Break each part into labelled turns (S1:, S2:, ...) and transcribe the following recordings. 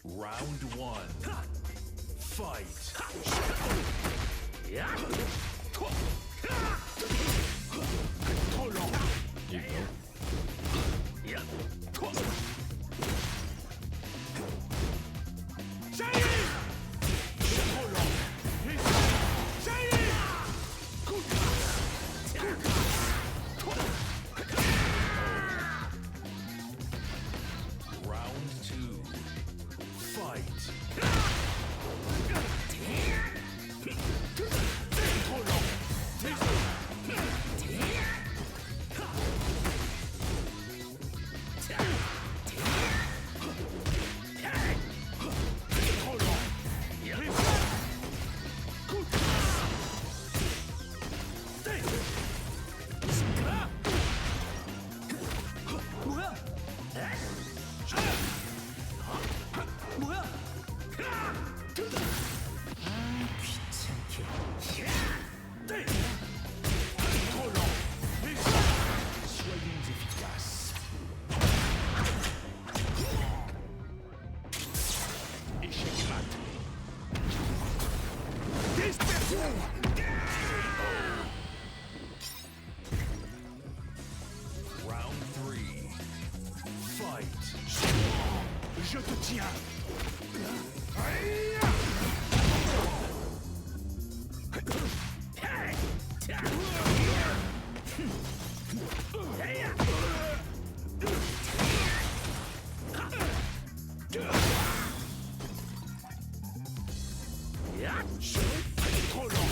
S1: Round one. Fight.
S2: There you go.
S1: Round two. Fight. Soyons efficaces. Échec mat. Dispersion. Round three. Fight. Je te tiens. Trop lent.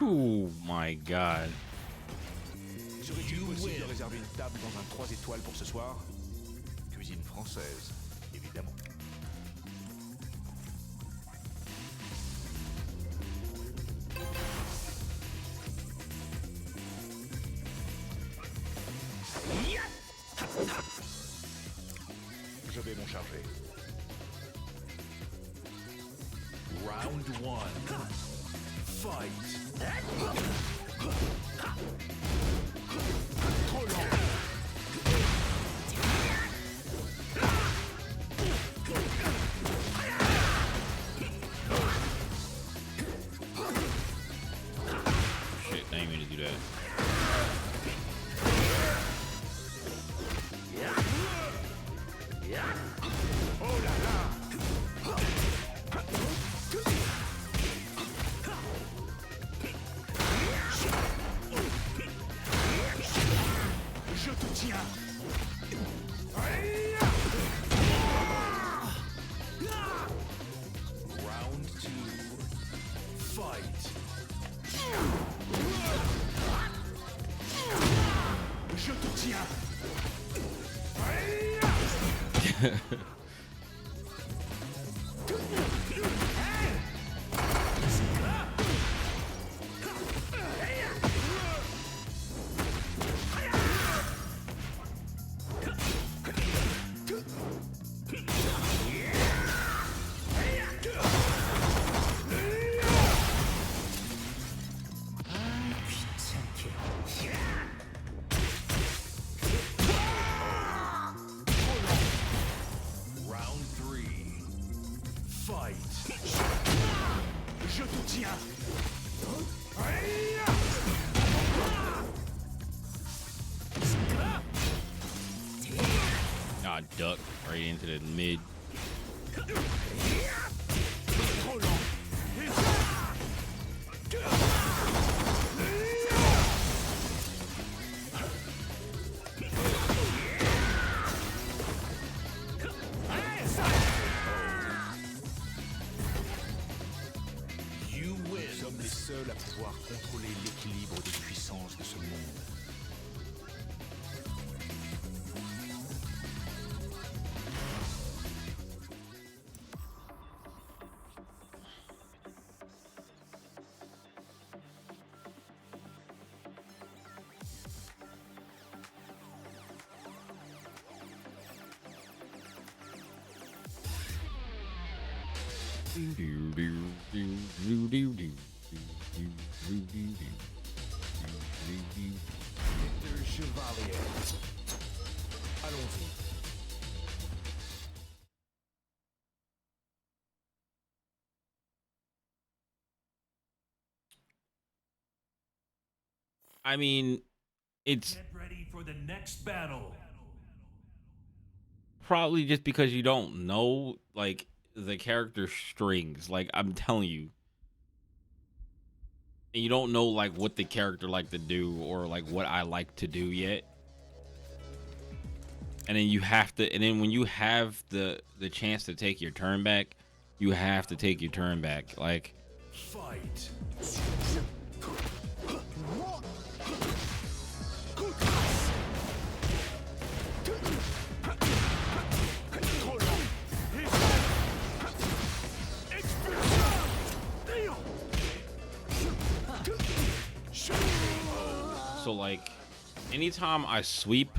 S2: Oh my god.
S3: Serait-il possible de réserver une table dans un 3 étoiles pour ce soir? Cuisine française, évidemment. Je vais m'en charger.
S1: Round one. Fight.
S3: Trop lent.
S2: Shit, I didn't mean to do that.
S3: Oh là là. Je te tiens.
S1: Round two. Fight.
S3: Je te tiens.
S1: Round three. Fight.
S3: Je te tiens.
S2: Ah, duck right into the mid.
S3: Trop lent.
S1: You win.
S3: Nous sommes les seuls à pouvoir contrôler l'équilibre des puissances de ce monde. Chevalier. Allons-y.
S2: I mean, it's
S1: Get ready for the next battle.
S2: probably just because you don't know like the character strings. Like I'm telling you, and you don't know like what the character like to do or like what I like to do yet. And then you have to, and then when you have the chance to take your turn back, you have to take your turn back. Like
S1: Fight.
S2: so, like anytime I sweep,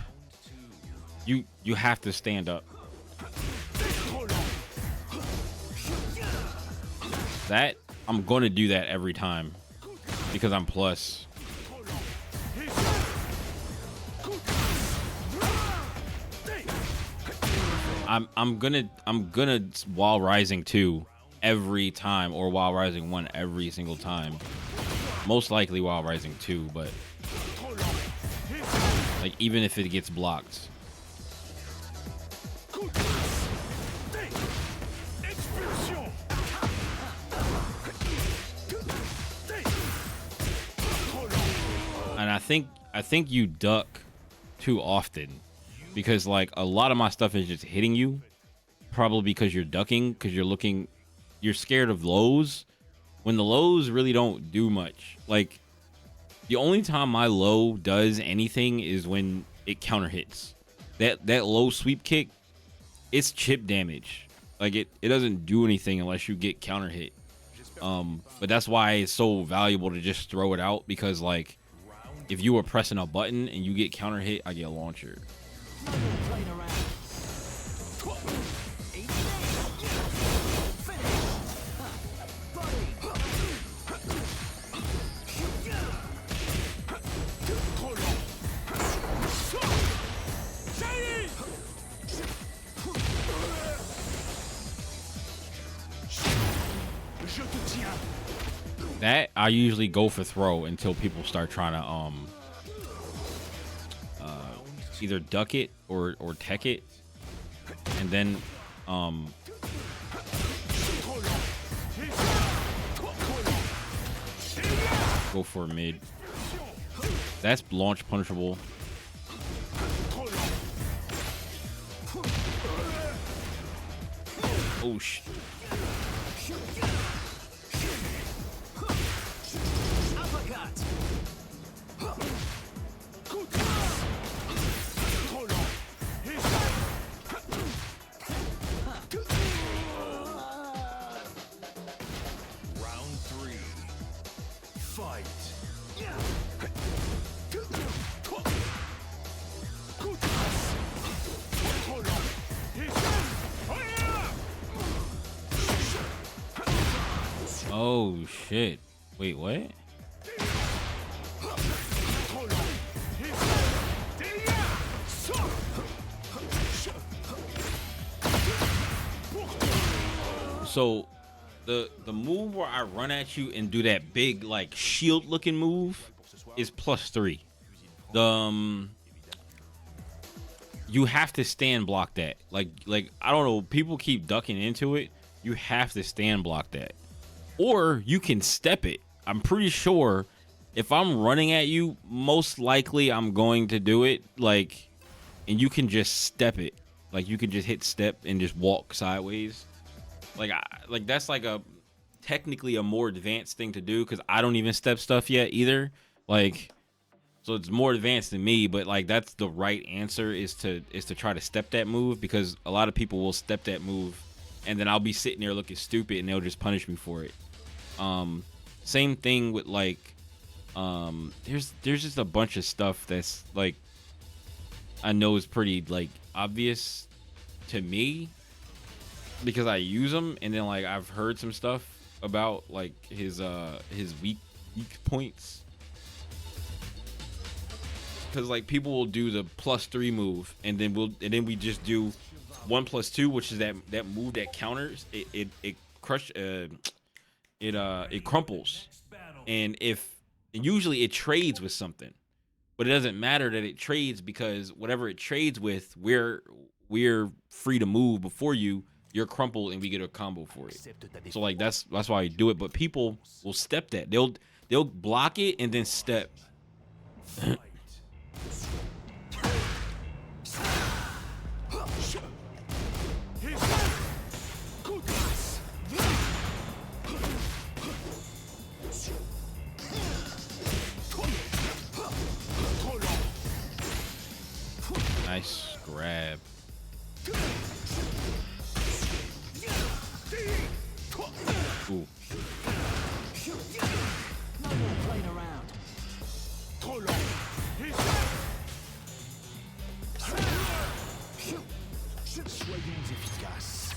S2: you have to stand up. That I'm gonna do that every time because I'm plus. I'm gonna while rising 2 every time, or while rising 1 every single time. Most likely while rising 2, but like even if it gets blocked. And I think you duck too often because like a lot of my stuff is just hitting you, probably because you're ducking, because you're scared of lows when the lows really don't do much. Like the only time my low does anything is when it counter hits. That low sweep kick, it's chip damage. Like it doesn't do anything unless you get counter hit. But that's why it's so valuable to just throw it out, because like if you were pressing a button and you get counter hit, I get a launcher. That I usually go for throw until people start trying to either duck it or tech it, and then go for a mid. That's launch punishable. Oh shit. Oh shit. Wait, what? So the move where I run at you and do that big like shield looking move is +3. You have to stand block that. Like I don't know, people keep ducking into it. You have to stand block that. Or you can step it. I'm pretty sure if I'm running at you, most likely I'm going to do it. Like, and you can just step it. Like you can just hit step and just walk sideways. Like that's like a technically a more advanced thing to do, because I don't even step stuff yet either. Like, so it's more advanced than me, but like that's the right answer is to try to step that move, because a lot of people will step that move and then I'll be sitting there looking stupid and they'll just punish me for it. Same thing with like there's just a bunch of stuff that's like I know is pretty like obvious to me because I use them, and then like I've heard some stuff about like his weak points. because like people will do the +3 move, and then we just do 1+2, which is that move that counters. It crumples, and usually it trades with something, but it doesn't matter that it trades, because whatever it trades with, we're free to move before you're crumpled, and we get a combo for it. So like that's why I do it. But people will step that. They'll block it and then step. Nice grab. Ooh.
S3: Soyons efficaces.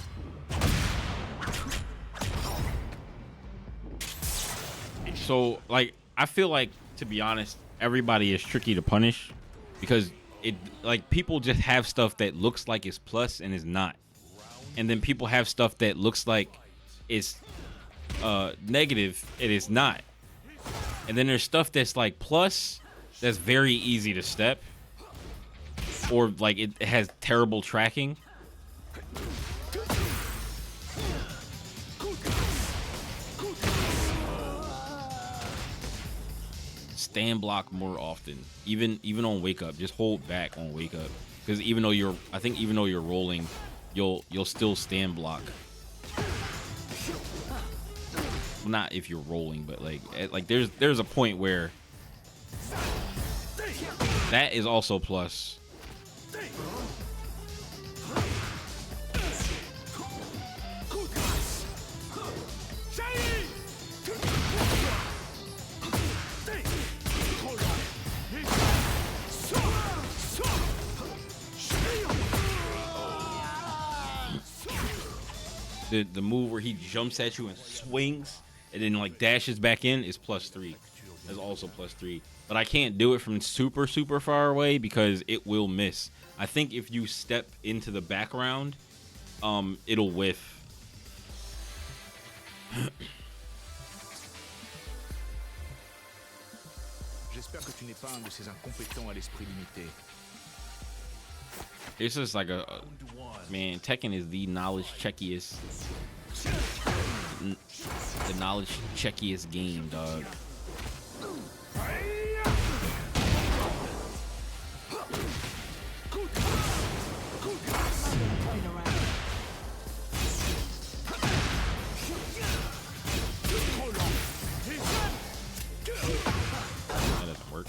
S2: So like I feel like, to be honest, everybody is tricky to punish, because like people just have stuff that looks like it's plus and is not, and then people have stuff that looks like it's negative and it's not, and then there's stuff that's like plus that's very easy to step, or like it has terrible tracking. Stand block more often, even on wake up. Just hold back on wake up, because even though you're rolling, you'll still stand block. Well, not if you're rolling, but like there's a point where that is also plus. The move where he jumps at you and swings and then like dashes back in is +3. That's also +3. But I can't do it from super far away because it will miss. I think if you step into the background, it'll whiff.
S3: J'espère que tu n'es pas un de ces incompétents à l'esprit limité.
S2: It's just like man, Tekken is the knowledge checkiest game, dog. That doesn't work.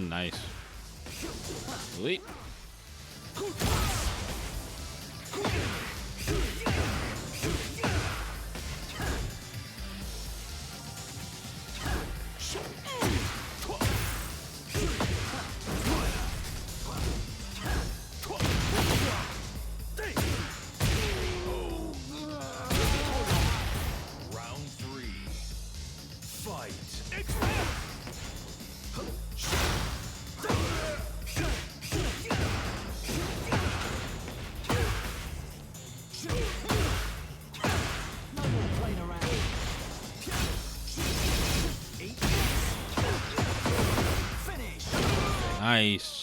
S2: Nice. Wait. Nice.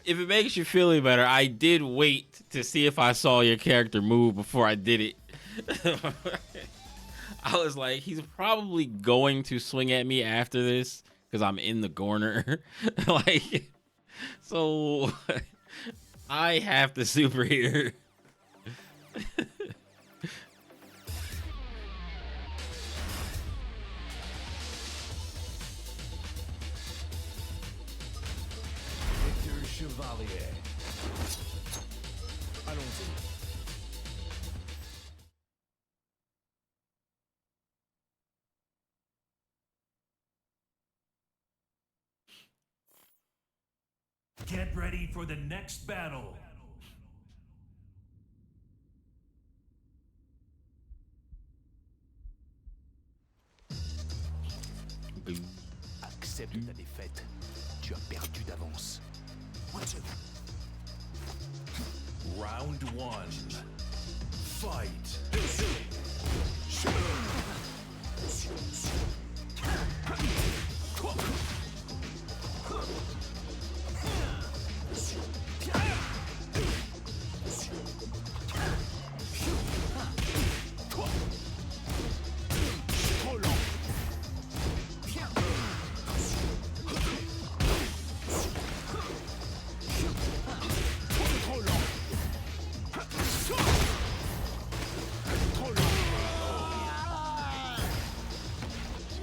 S2: If it makes you feel any better, I did wait to see if I saw your character move before I did it. I was like, he's probably going to swing at me after this because I'm in the corner. Like, so I have the super here.
S3: Victor Chevalier. Allons-y.
S1: Get ready for the next battle.
S3: Accepte ta défaite. Tu as perdu d'avance.
S1: Round 1. Fight.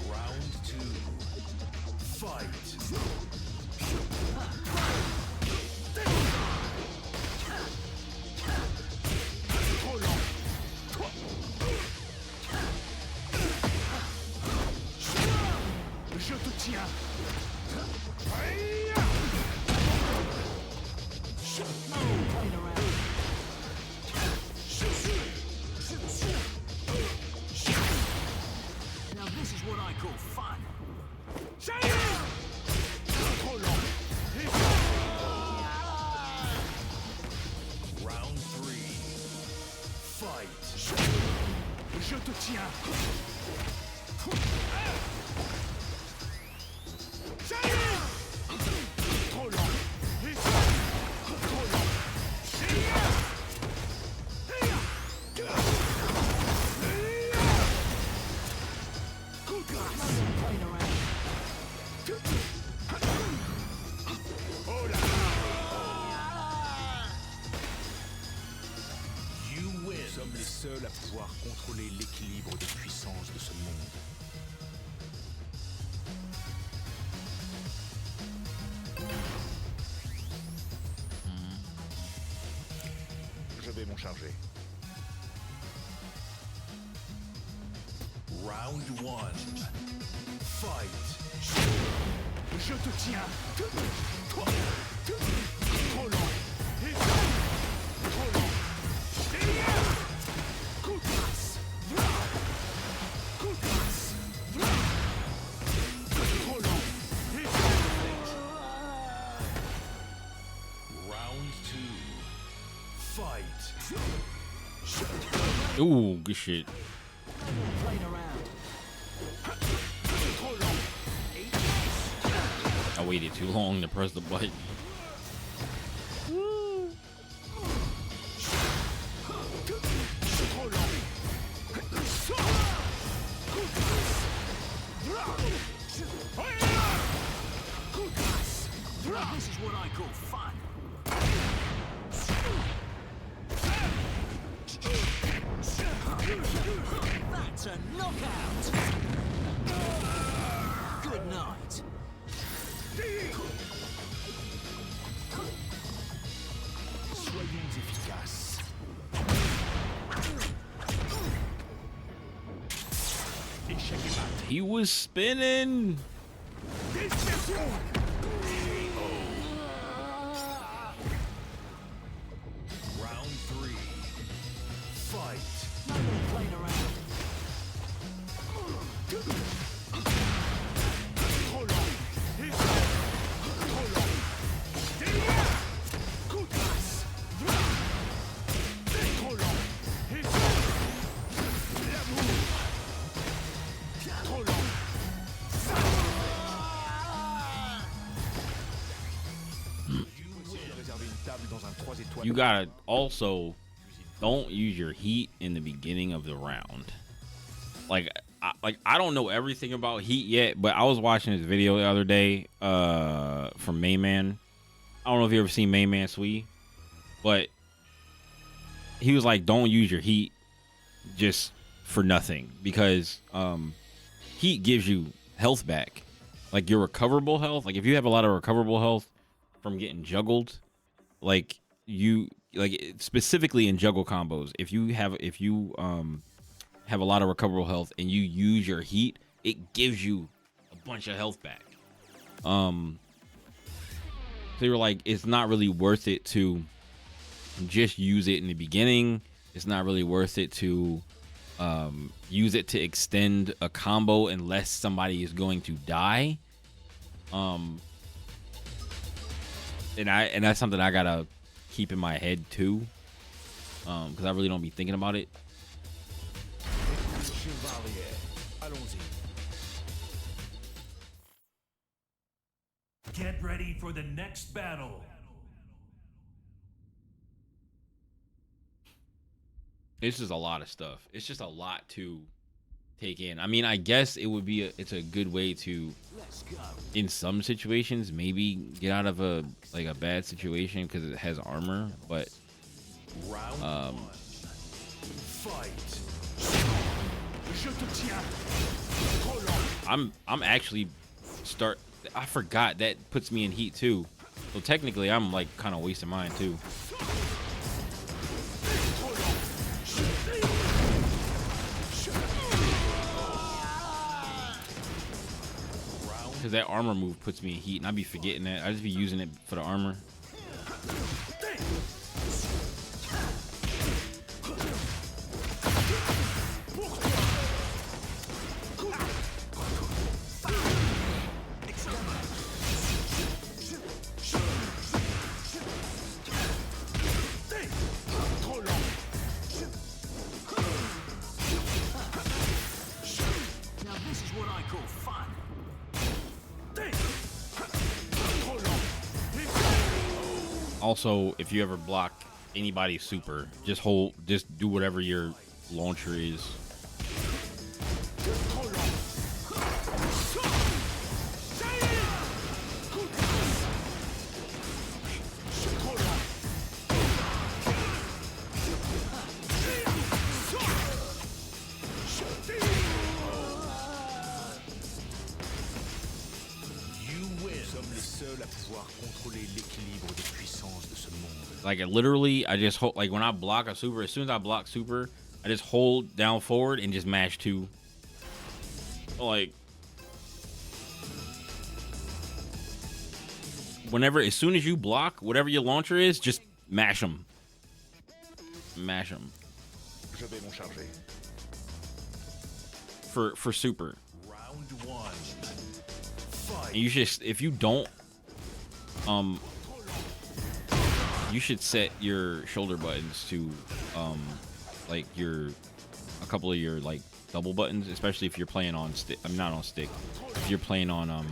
S1: Round 2. Fight.
S3: Je te tiens.
S4: Now this is what I call fun.
S1: Round 3. Fight.
S3: Je te tiens. Trop lent. Trop lent. Coup de grâce. Oh là.
S1: You win.
S3: Nous sommes les seuls à pouvoir contrôler l'équilibre de puissance de ce monde. Je vais m'en charger.
S1: Round 1. Fight.
S3: Je te tiens. Trop lent. Trop lent. Coup de grâce. Coup de grâce. Trop lent.
S1: Round 2. Fight.
S2: Ooh, good shit.
S4: Playing around.
S3: Trop lent.
S2: I waited too long to press the button.
S3: Trop lent. Coup de grâce. Coup de grâce.
S4: Now this is what I call fun. That's a knockout. Good night.
S3: Soyons efficaces. Échec et mat.
S2: He was spinning.
S3: Dispersion.
S1: Round 3. Fight.
S4: Playing around.
S3: Trop lent. Trop lent. Coup de grâce. Trop lent.
S2: you gotta also don't use your heat in the beginning of the round. Like I don't know everything about heat yet, but I was watching this video the other day from Mayman. I don't know if you ever seen Mayman Sweet, but he was like, don't use your heat just for nothing, because heat gives you health back, like your recoverable health. Like if you have a lot of recoverable health from getting juggled, like you specifically in juggle combos, if you have a lot of recoverable health and you use your heat, it gives you a bunch of health back. So you were like, it's not really worth it to just use it in the beginning. It's not really worth it to use it to extend a combo unless somebody is going to die. And that's something I gotta keep in my head too, because I really don't be thinking about it.
S1: Get ready for the next battle.
S2: It's just a lot of stuff. It's just a lot to take in. I mean, I guess it's a good way to, in some situations, maybe get out of a bad situation because it has armor. But I'm actually I forgot that puts me in heat too. So technically, I'm like kind of wasting mine too. Because that armor move puts me in heat, and I be forgetting that. I just be using it for the armor.
S4: Now this is what I call fun.
S2: Also, if you ever block anybody's super, just do whatever your launcher is. Like literally, I just hold, like when I block a super, as soon as I block super, I just hold down forward and just mash 2. Like as soon as you block whatever your launcher is, just mash them. Mash them. For super.
S1: Round 1.
S2: And you should, if you don't, you should set your shoulder buttons to like a couple of your like double buttons, especially if you're playing on stick. I'm not on stick. If you're playing on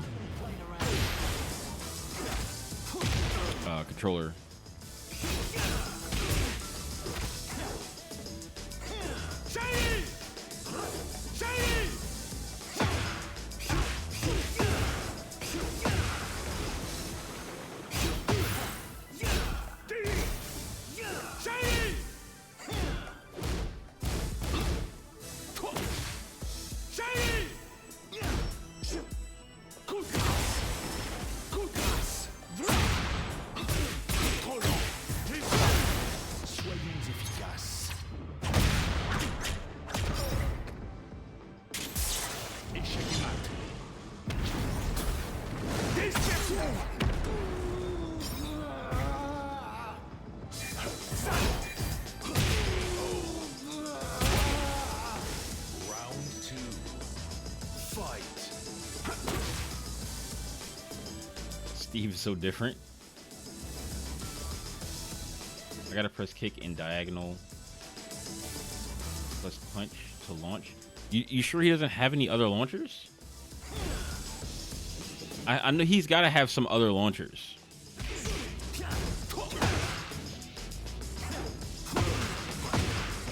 S2: controller. Steve is so different. I gotta press kick in diagonal plus punch to launch. You sure he doesn't have any other launchers? I know he's gotta have some other launchers.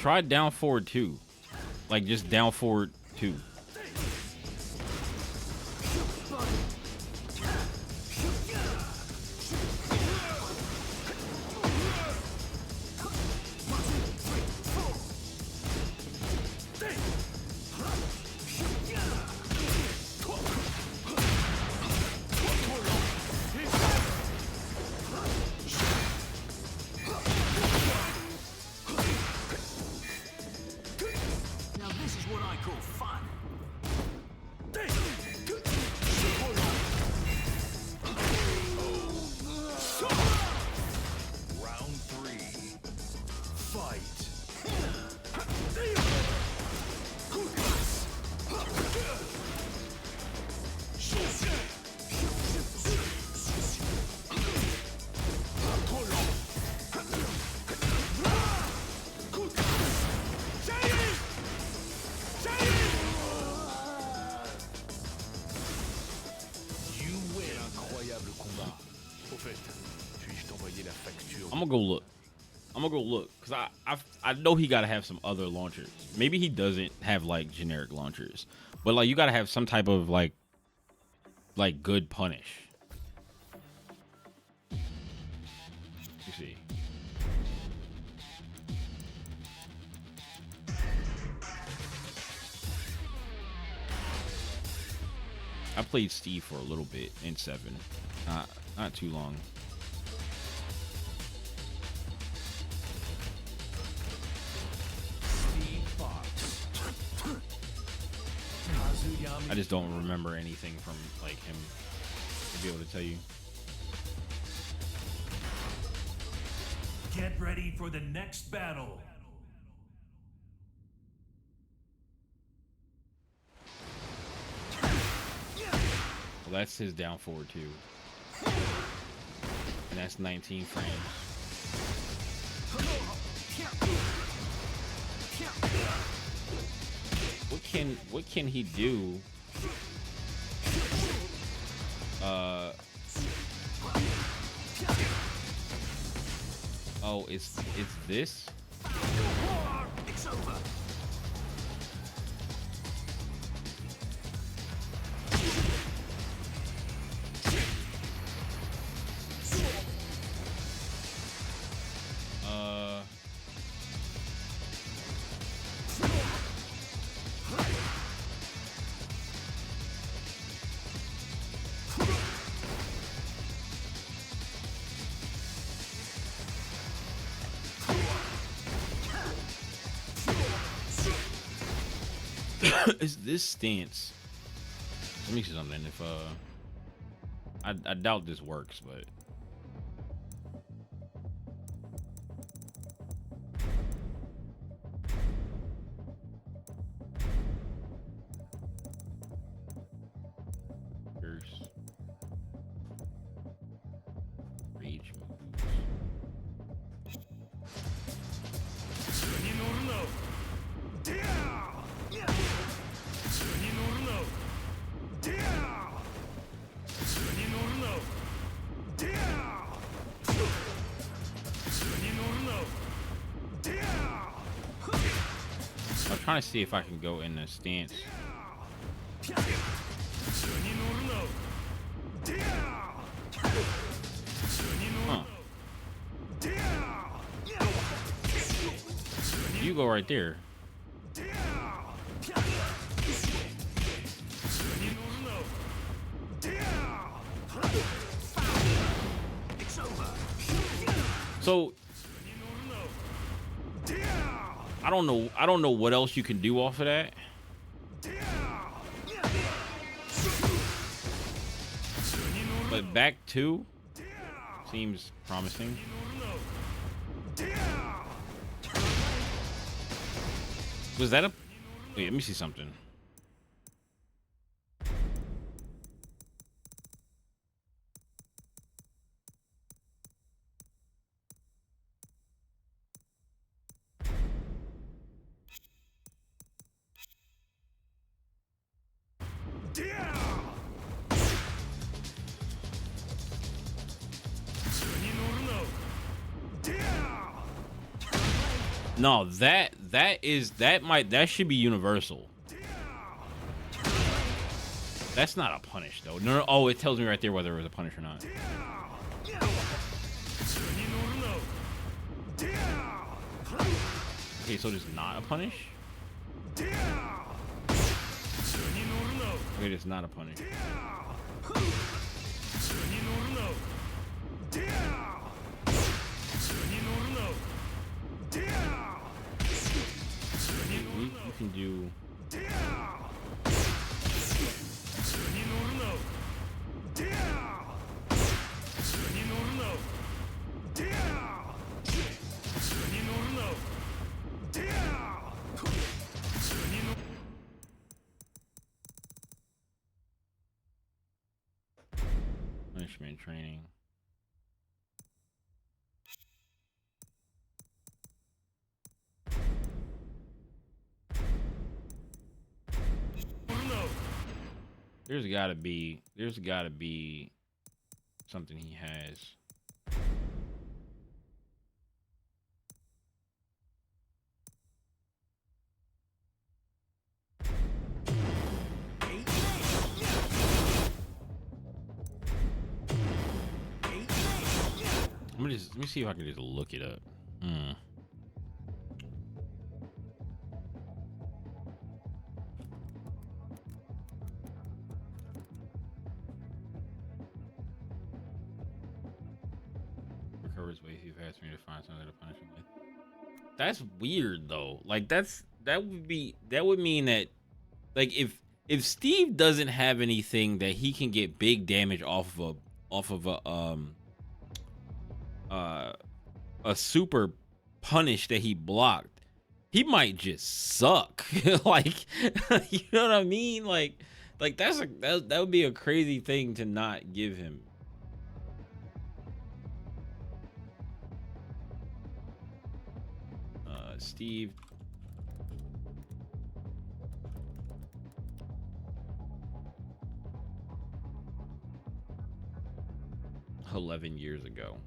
S2: try down forward 2. Like, just down forward 2.
S4: Now this is what I call fun.
S3: Round 3. Fight. You win. Incroyable combat. Au fait, puis-je t'envoyer la facture?
S2: I'm gonna go look because I know he gotta have some other launchers. Maybe he doesn't have like generic launchers, but like you gotta have some type of like good punish. You see. I played Steve for a little bit in 7, not too long. I just don't remember anything from like him to be able to tell you.
S1: Get ready for the next battle.
S2: Well, that's his down forward 2, and that's 19 frames. What can he do? Oh, it's this.
S4: It's over.
S2: It's this stance. Let me see something. If I doubt this works, but here's rage moves. I'm trying to see if I can go in the stance. Huh. You go right there. So I don't know what else you can do off of that. But back 2 seems promising. Was that a... Wait, let me see something. No, that should be universal. That's not a punish though. No, oh, it tells me right there whether it was a punish or not. Okay, so it's not a punish? Okay, it's not a punish. You can do... Punishment training. There's gotta be something he has. Let me see if I can just look it up. Recovers way if you've asked me to find something to punish him with. That's weird though. Like that would mean that, like, if Steve doesn't have anything that he can get big damage off of a super punish that he blocked, he might just suck. Like, you know what I mean? Like that would be a crazy thing to not give him. Steve. $11 years ago.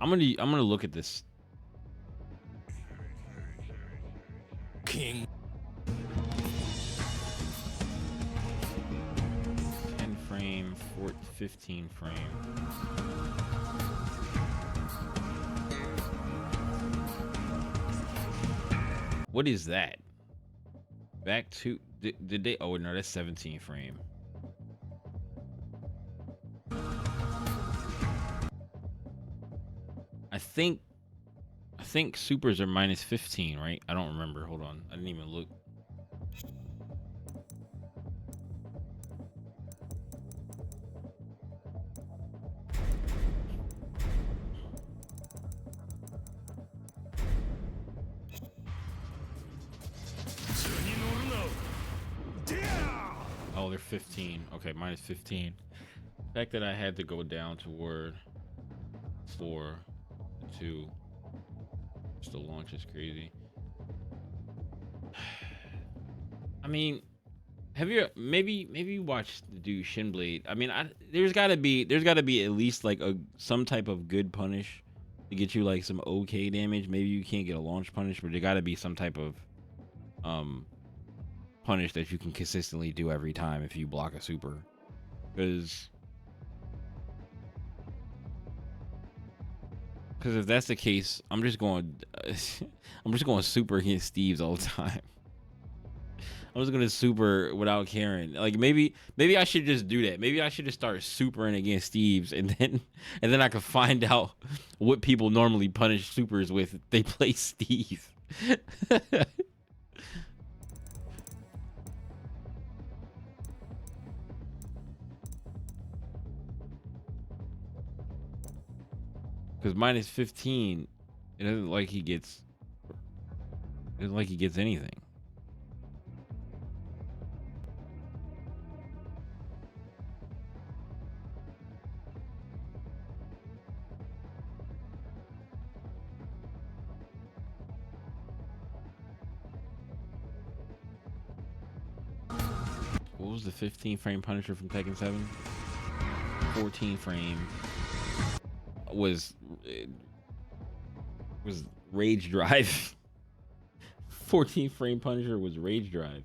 S2: I'm gonna look at this.
S4: King.
S2: 10 frame, 15 frame. What is that? Back to did they? Oh no, that's 17 frame. I think supers are minus 15, right? I don't remember. Hold on. I didn't even look. Oh, they're 15. Okay, minus 15. The fact that I had to go down to word 4 2 just to launch is crazy. I mean, have you maybe you watched the dude Shinblade? I mean, there's gotta be at least like some type of good punish to get you like some okay damage. Maybe you can't get a launch punish, but there gotta be some type of punish that you can consistently do every time if you block a super. Because if that's the case, I'm just going super against Steve's all the time. I'm just gonna super without caring. Like maybe I should just do that. Maybe I should just start supering against Steve's, and then I can find out what people normally punish supers with if they play Steve. Because minus 15, it isn't like he gets anything. What was the 15 frame Punisher from Tekken 7? 14 frame was Rage Drive. 14 frame Punisher was Rage Drive.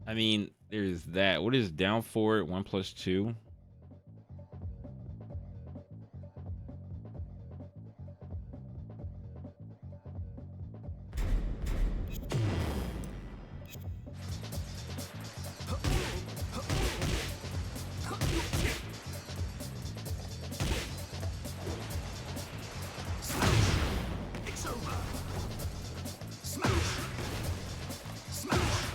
S2: I mean, there's that. What is down for it? 1 plus 2.
S4: It's over. Smash. Smash.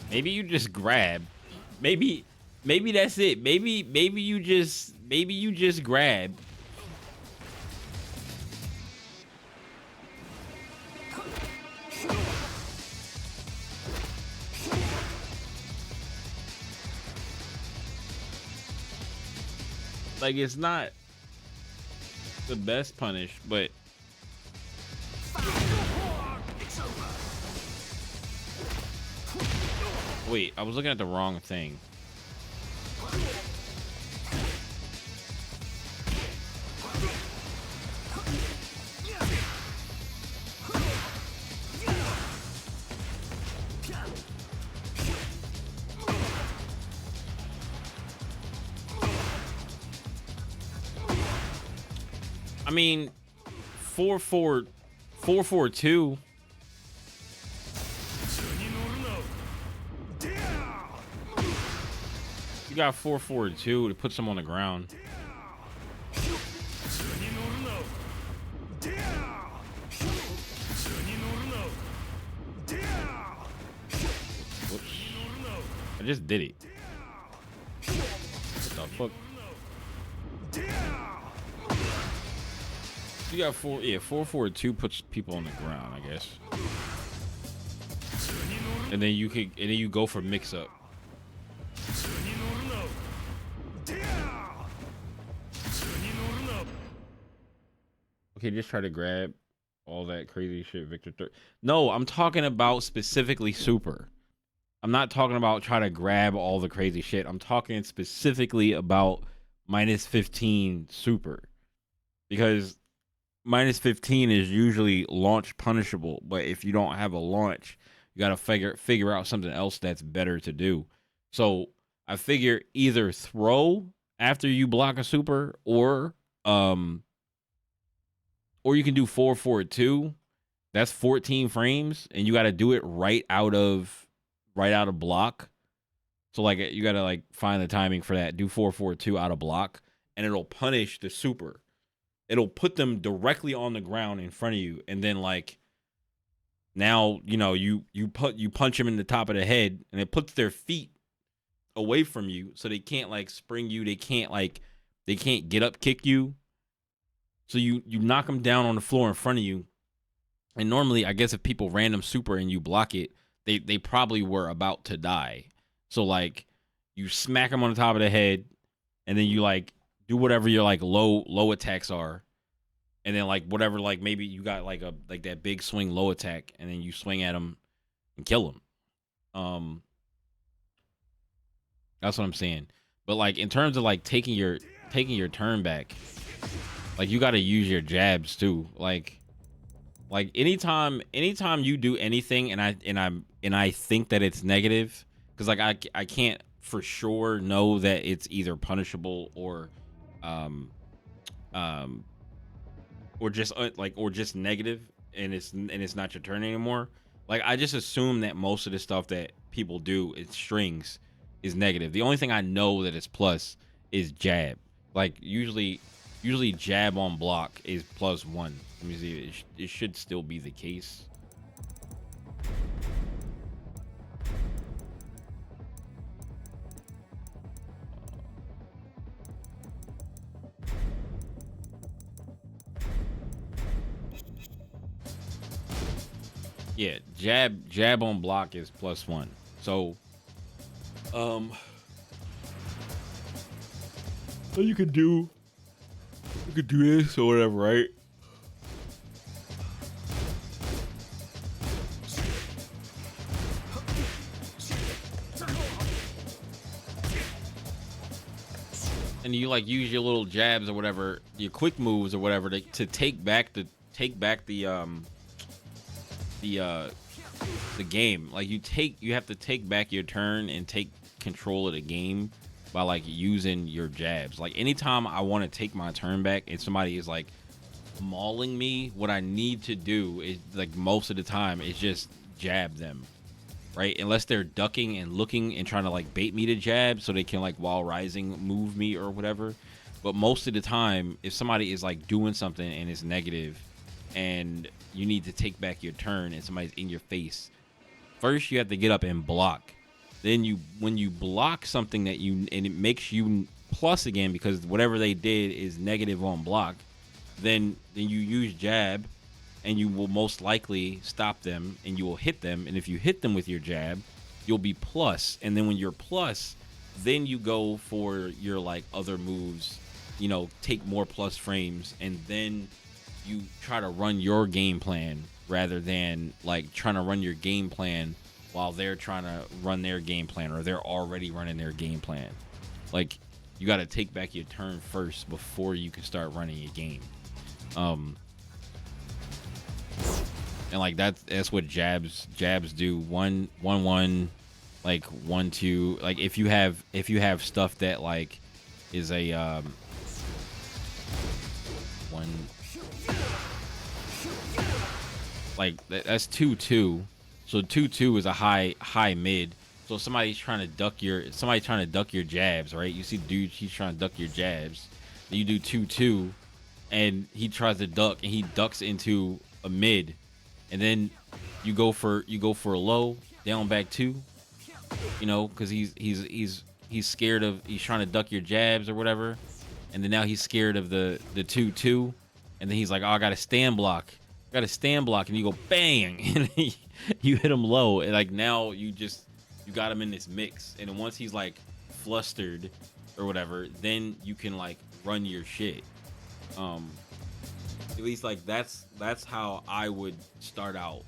S2: Maybe you just grab. Maybe that's it. Maybe you just grab. Like, it's not the best punish, but
S4: It's over.
S2: wait, I was looking at the wrong thing. I mean, 4-4-2. You got 4-4-2 to put some on the ground. Whoops. I just did it. What the fuck? You got 4-4-2 puts people on the ground, I guess. And then you go for mix up. Okay, just try to grab all that crazy shit, Victor. No, I'm talking about specifically super. I'm not talking about trying to grab all the crazy shit. I'm talking specifically about -15 super. Because -15 is usually launch punishable, but if you don't have a launch, you got to figure out something else that's better to do. So I figure either throw after you block a super, or you can do 4-4-2. That's 14 frames, and you got to do it right out of block. So like you got to like find the timing for that. Do 4-4-2 out of block, and it'll punish the super. It'll put them directly on the ground in front of you, and then like now you punch them in the top of the head, and it puts their feet away from you, so they can't like spring you. They can't get up kick you. So you knock them down on the floor in front of you, and normally I guess if people random super and you block it, they probably were about to die. So like you smack them on the top of the head, and then you like do whatever your like low attacks are, and then like whatever, like maybe you got like that big swing low attack, and then you swing at them and kill them. That's what I'm saying. But like in terms of like taking your turn back, like you got to use your jabs too. Like anytime you do anything, and I think that it's negative, because like I can't for sure know that it's either punishable or just negative, and it's not your turn anymore. Like I just assume that most of the stuff that people do in strings is negative. The only thing I know that it's plus is jab. Like usually jab on block is +1. Let me see. It should still be the case. Yeah, jab on block is +1. So, so you could do this or whatever, right? And you like use your little jabs or whatever, your quick moves or whatever to take back the game. Like you have to take back your turn and take control of the game by like using your jabs. Like anytime I want to take my turn back and somebody is like mauling me, what I need to do is like most of the time is just jab them. Right? Unless they're ducking and looking and trying to like bait me to jab so they can like while rising move me or whatever. But most of the time, if somebody is like doing something and it's negative and you need to take back your turn and somebody's in your face, first you have to get up and block. Then when you block something and it makes you plus again because whatever they did is negative on block, then you use jab. And you will most likely stop them and you will hit them. And if you hit them with your jab, you'll be plus. And then when you're plus, then you go for your like other moves, you know, take more plus frames. And then you try to run your game plan rather than like trying to run your game plan while they're trying to run their game plan or they're already running their game plan. Like you got to take back your turn first before you can start running your game. And like that's what jabs do. 1-1, like 1-2. Like if you have stuff that like is a one, like that's 2-2. So 2-2 is a high mid. So somebody's trying to duck your jabs, right? You see dude, he's trying to duck your jabs. Then you do 2-2 and he tries to duck and he ducks into a mid. And then you go for a low down back 2, you know, because he's scared of, he's trying to duck your jabs or whatever, and then now he's scared of the 2-2, and then he's like, oh, I got a stand block, and you go bang, and you hit him low, and like now you got him in this mix, and then once he's like flustered or whatever, then you can like run your shit. At least like that's how I would start out,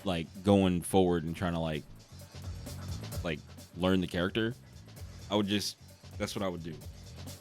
S2: like going forward and trying to like learn the character. That's what I would do.